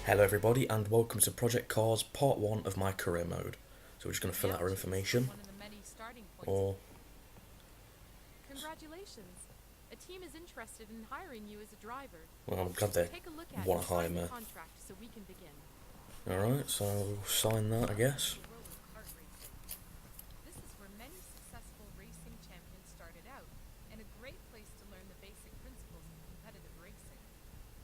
Hello everybody and welcome to Project Cars Part 1 of my career mode. So we're just going to fill out our information, One of the many starting points. or... Congratulations! A team is interested in hiring you as a driver. Well, I'm glad they Take a look at want to hire sign me. the contract so we can begin. Alright, so we'll sign that, I guess. Kart racing. This is where many successful racing champions started out, and a great place to learn the basic principles of competitive racing.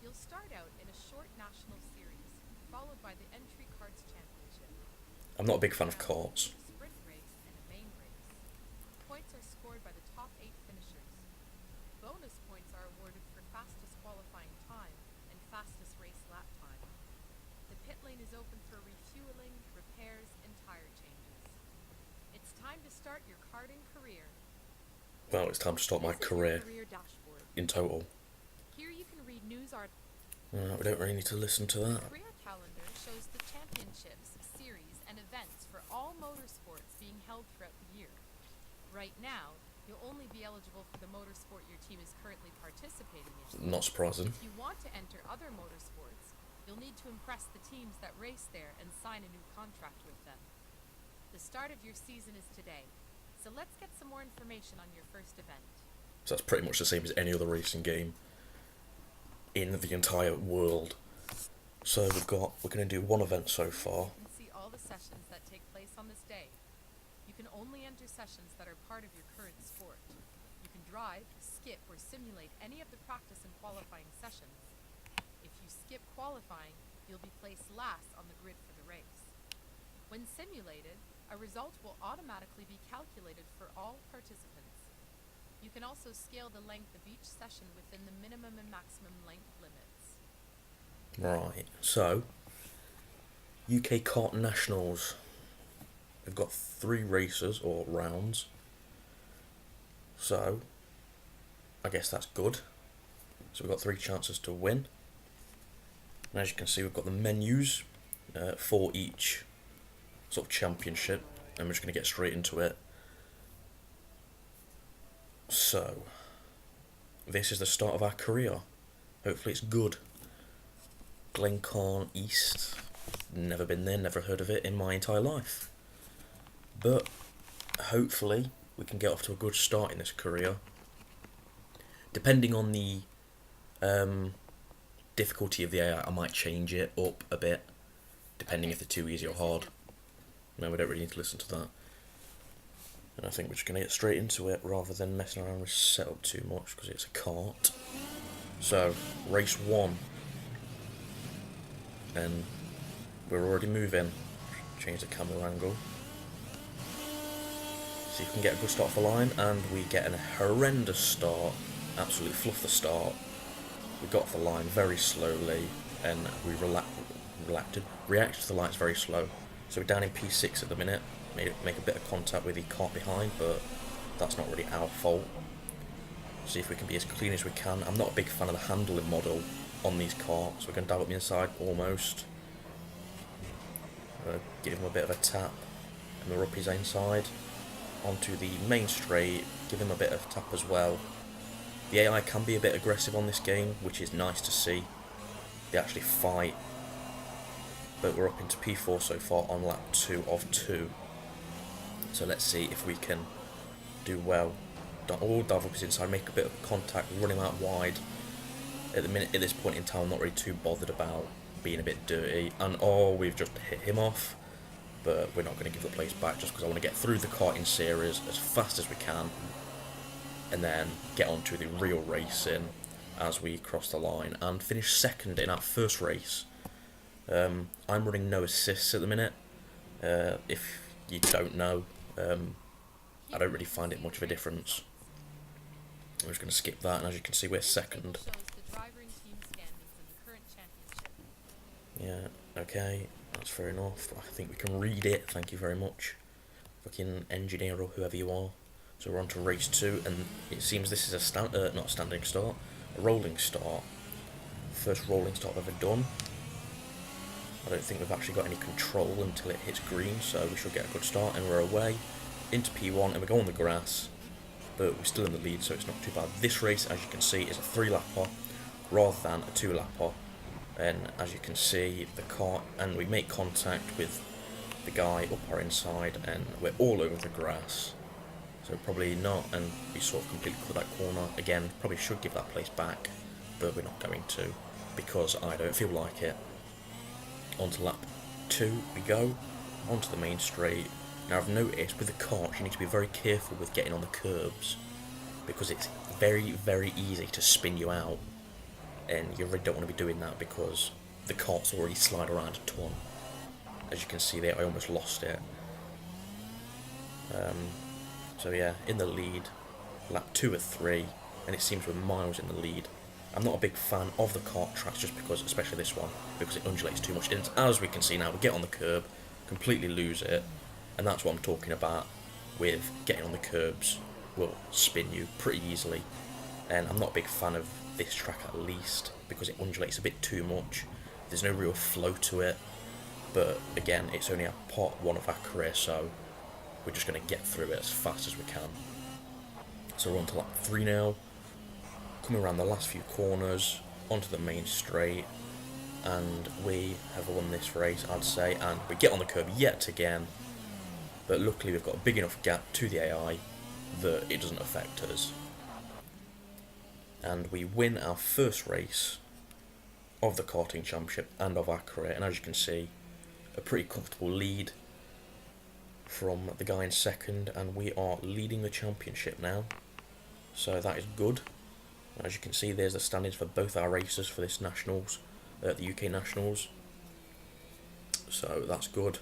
You'll start out in a short national series, followed by the entry karts championship. I'm not a big fan of karts. A sprint race and a main race. Points are scored by the top 8 finishers. Bonus points are awarded for fastest qualifying time and fastest race lap time. The pit lane is open for refueling, repairs, and tire changes. It's time to start your karting career. Well, it's time to start my career Dashboard. in total. Here you can read news articles. We don't really need to listen to that. The career calendar shows the championships, series, and events for all motorsports being held throughout the year. Right now, you'll only be eligible for the motorsport your team is currently participating in. Not surprising. If you want to enter other motorsports, you'll need to impress the teams that race there and sign a new contract with them. The start of your season is today, so let's get some more information on your first event. So that's pretty much the same as any other racing game in the entire world. So we're going to do one event so far. You can see all the sessions that take place on this day. You can only enter sessions that are part of your current sport. You can drive, skip, or simulate any of the practice and qualifying sessions. If you skip qualifying, you'll be placed last on the grid for the race. When simulated, a result will automatically be calculated for all participants. You can also scale the length of each session within the minimum and maximum length limits. Right, so UK Kart Nationals. We've got 3 races or rounds. So I guess that's good. So we've got 3 chances to win. And as you can see, we've got the menus for each sort of championship. And we're just going to get straight into it. So this is the start of our career. Hopefully it's good. Glencairn East. Never been there, never heard of it in my entire life. But hopefully we can get off to a good start in this career. Depending on the difficulty of the AI, I might change it up a bit, depending if they're too easy or hard. No, we don't really need to listen to that. And I think we're just going to get straight into it rather than messing around with setup too much because it's a kart. So, race 1. And we're already moving. Change the camera angle. See if we can get a good start off the line, and we get a horrendous start. Absolutely fluff the start. We got off the line very slowly, and we reacted to the lights very slow. So we're down in P6 at the minute. Make a bit of contact with the cart behind, but that's not really our fault. See if we can be as clean as we can. I'm not a big fan of the handling model on these carts. We're going to dive up the inside almost. Give him a bit of a tap, and we're up his inside onto the main straight. Give him a bit of tap as well. The AI can be a bit aggressive on this game, which is nice to see. They actually fight. But we're up into P4 so far on lap 2 of 2. So let's see if we can do well. Dive up his inside, make a bit of contact, run him out wide. At this point in time, I'm not really too bothered about being a bit dirty. And we've just hit him off. But we're not going to give the place back just because I want to get through the karting series as fast as we can. And then get on to the real racing as we cross the line and finish second in our first race. I'm running no assists at the minute. If you don't know, I don't really find it much of a difference. I'm just going to skip that, and as you can see, we're second. Yeah, okay, that's fair enough. I think we can read it, thank you very much. Fucking engineer or whoever you are. So we're on to race 2, and it seems this is a not a standing start, a rolling start. First rolling start I've ever done. I don't think we've actually got any control until it hits green, so we should get a good start, and we're away into P1, and we go on the grass, but we're still in the lead, so it's not too bad. This race, as you can see, is a 3-lapper rather than a 2-lapper. And as you can see, the car, and we make contact with the guy up our inside, and we're all over the grass. So probably not, and we sort of completely cut that corner. Again, probably should give that place back, but we're not going to, because I don't feel like it. On to lap 2 we go, onto the main straight. Now I've noticed with the cart you need to be very careful with getting on the curbs, because it's very, very easy to spin you out, and you really don't want to be doing that because the carts already slide around a ton. As you can see there, I almost lost it. So yeah, in the lead, lap 2 of 3, and it seems we're miles in the lead. I'm not a big fan of the kart tracks just because, especially this one, because it undulates too much. And as we can see now, we get on the curb, completely lose it, and that's what I'm talking about with getting on the curbs will spin you pretty easily. And I'm not a big fan of this track, at least, because it undulates a bit too much. There's no real flow to it, but again, it's only a part 1 of our career, so we're just going to get through it as fast as we can. So we're on to lap 3 now, coming around the last few corners, onto the main straight, and we have won this race, I'd say, and we get on the curb yet again, but luckily we've got a big enough gap to the AI that it doesn't affect us. And we win our first race of the karting championship and of our career, and as you can see, a pretty comfortable lead from the guy in second, and we are leading the championship now, so that is good. As you can see, there's the standings for both our races for this nationals, the UK nationals, so that's good,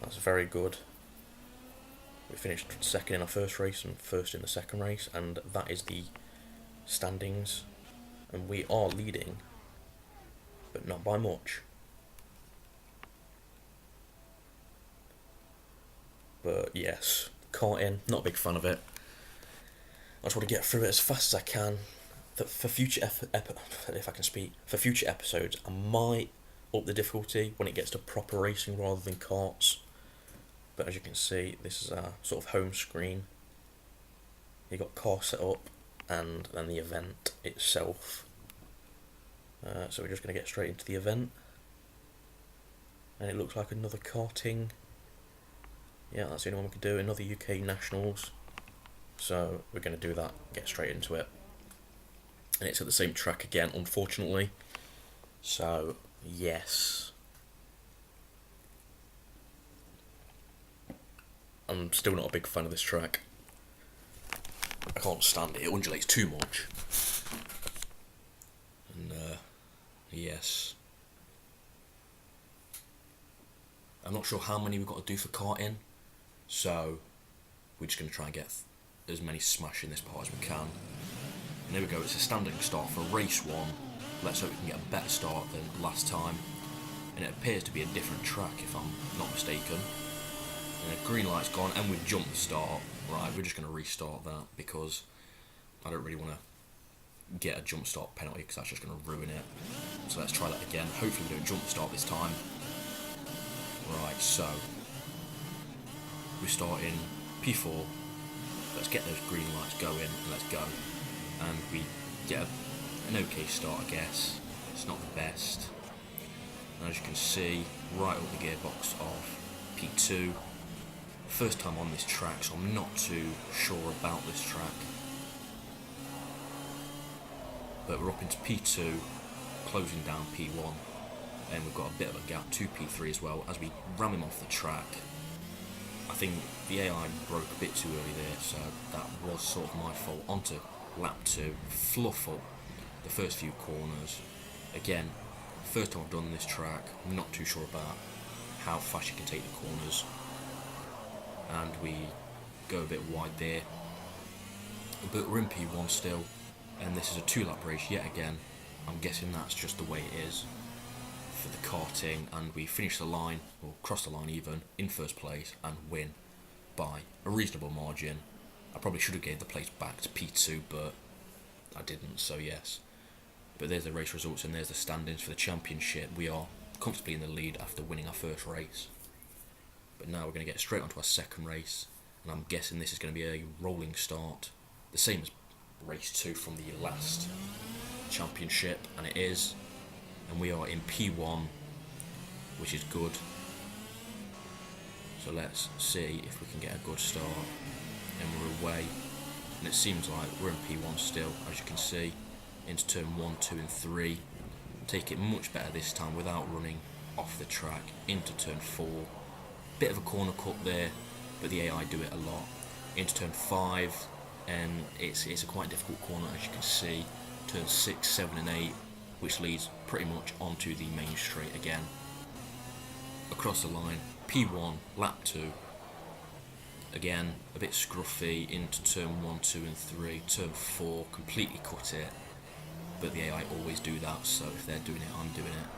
that's very good. We finished second in our first race and first in the second race, and that is the standings, and we are leading, but not by much. But yes, karting, not a big fan of it. I just want to get through it as fast as I can. For future for future episodes, I might up the difficulty when it gets to proper racing rather than karts. But as you can see, this is our sort of home screen. You got car set up, and then the event itself. So we're just going to get straight into the event, and it looks like another karting. Yeah, that's the only one we could do, another UK Nationals. So we're going to do that, get straight into it. And it's at the same track again, unfortunately. So, yes. I'm still not a big fan of this track. I can't stand it, it undulates too much. And, yes. I'm not sure how many we've got to do for karting. So, we're just going to try and get as many smash in this part as we can. And there we go, it's a standing start for race 1. Let's hope we can get a better start than last time. And it appears to be a different track, if I'm not mistaken. And the green light's gone, and we've jumped the start. Right, we're just going to restart that, because I don't really want to get a jump start penalty, because that's just going to ruin it. So let's try that again. Hopefully we don't jump the start this time. Right, so we start in P4, let's get those green lights going, and let's go. And we get an okay start, I guess. It's not the best. And as you can see, right up the gearbox of P2. First time on this track, so I'm not too sure about this track. But we're up into P2, closing down P1. And we've got a bit of a gap to P3 as well, as we ram him off the track. I think the AI broke a bit too early there, so that was sort of my fault. Onto lap 2, fluff up the first few corners. Again, first time I've done this track, I'm not too sure about how fast you can take the corners. And we go a bit wide there. But we're in P1 still, and this is a 2-lap race yet again. I'm guessing that's just the way it is for the karting, and we finish the line, or cross the line even, in first place and win by a reasonable margin. I probably should have gave the place back to P2, but I didn't, so yes. But there's the race results, and there's the standings for the championship. We are comfortably in the lead after winning our first race. But now we're going to get straight onto our second race, and I'm guessing this is going to be a rolling start, the same as race 2 from the last championship, and it is. and we are in P1, which is good. So let's see if we can get a good start. And we're away, and it seems like we're in P1 still, as you can see, into turn 1, 2 and 3. Take it much better this time without running off the track into turn 4. Bit of a corner cut there, but the AI do it a lot. Into turn 5, and it's a quite difficult corner, as you can see. Turn 6, 7 and 8, which leads pretty much onto the main straight again. Across the line, P1, lap 2. Again, a bit scruffy into turn 1, 2 and 3. Turn 4, completely cut it. But the AI always do that, so if they're doing it, I'm doing it.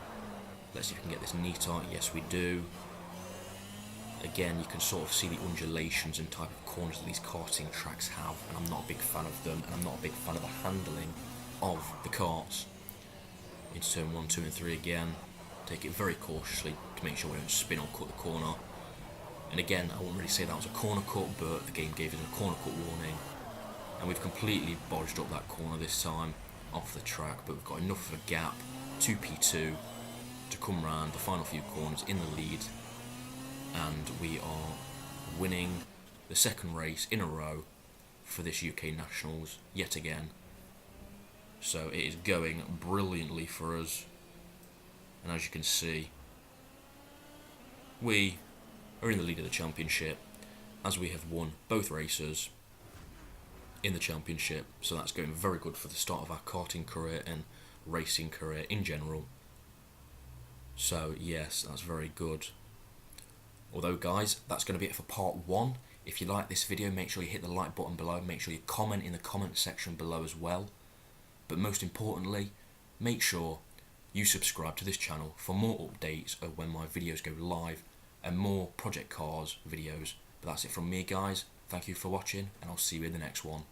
Let's see if we can get this neat art. Yes, we do. Again, you can sort of see the undulations and type of corners that these karting tracks have, and I'm not a big fan of them, and I'm not a big fan of the handling of the karts. Into turn 1, 2 and 3 again. Take it very cautiously to make sure we don't spin or cut the corner. And again, I wouldn't really say that was a corner cut, but the game gave us a corner cut warning. And we've completely bodged up that corner this time off the track, but we've got enough of a gap, 2P2, to come round the final few corners in the lead. And we are winning the second race in a row for this UK Nationals yet again. So it is going brilliantly for us. And as you can see, we are in the lead of the championship, as we have won both races in the championship. So that's going very good for the start of our karting career and racing career in general. So yes, that's very good. Although guys, that's going to be it for part 1. If you like this video, make sure you hit the like button below. Make sure you comment in the comment section below as well. But most importantly, make sure you subscribe to this channel for more updates of when my videos go live and more Project Cars videos. But that's it from me guys. Thank you for watching, and I'll see you in the next one.